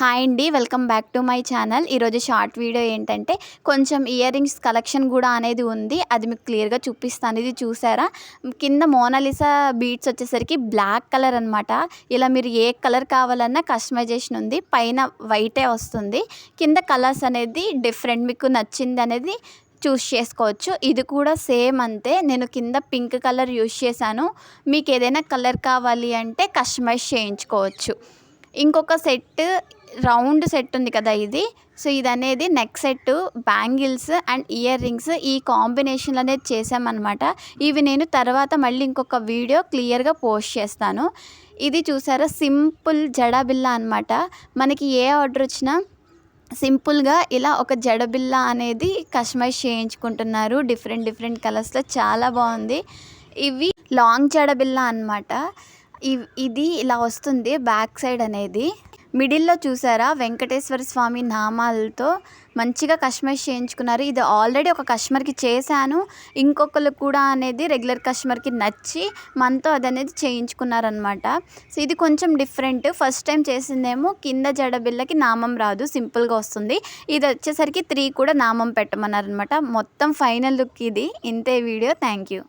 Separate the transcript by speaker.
Speaker 1: Hi అండి, welcome back to my channel. ఈరోజు short video ఏంటంటే కొంచెం ఇయర్ రింగ్స్ కలెక్షన్ కూడా అనేది ఉంది. అది మీకు క్లియర్గా చూపిస్తాను. ఇది చూసారా, కింద మోనాలిసా బీడ్స్ వచ్చేసరికి బ్లాక్ కలర్ అనమాట. ఇలా మీరు ఏ కలర్ కావాలన్నా కస్టమైజేషన్ ఉంది. పైన వైటే వస్తుంది, కింద కలర్స్ అనేది డిఫరెంట్, మీకు నచ్చింది అనేది చూస్ చేసుకోవచ్చు. ఇది కూడా సేమ్ అంతే. నేను కింద పింక్ కలర్ యూజ్ చేశాను. మీకు ఏదైనా కలర్ కావాలి అంటే కస్టమైజ్ చేయించుకోవచ్చు. ఇంకొక సెట్ రౌండ్ సెట్ ఉంది కదా ఇది. సో ఇది అనేది neck set, bangles and ear rings ఈ కాంబినేషన్ అనేది చేసామన్నమాట. ఇవి నేను తర్వాత మళ్ళీ ఇంకొక వీడియో క్లియర్గా పోస్ట్ చేస్తాను. ఇది చూసారా, సింపుల్ జడాబిల్ల అనమాట. మనకి ఏ ఆర్డర్ వచ్చినా సింపుల్గా ఇలా ఒక జడబిల్ల అనేది కస్టమైజ్ చేయించుకుంటున్నారు డిఫరెంట్ కలర్స్లో. చాలా బాగుంది. ఇవి లాంగ్ జడబిల్ల అనమాట. ఇది ఇలా వస్తుంది బ్యాక్ సైడ్ అనేది. మిడిల్లో చూసారా, వెంకటేశ్వర స్వామి నామాలతో మంచిగా కస్టమైజ్ చేయించుకున్నారు. ఇది ఆల్రెడీ ఒక కస్టమర్కి చేశాను, ఇంకొకరు కూడా అనేది రెగ్యులర్ కస్టమర్కి నచ్చి మనతో అది అనేది చేయించుకున్నారనమాట. సో ఇది కొంచెం డిఫరెంట్. ఫస్ట్ టైం చేసిందేమో కింద జడబిల్లకి నామం రాదు, సింపుల్గా వస్తుంది. ఇది వచ్చేసరికి 3 కూడా నామం పెట్టమన్నారనమాట. మొత్తం ఫైనల్ లుక్ ఇది. ఇంతే వీడియో. Thank you.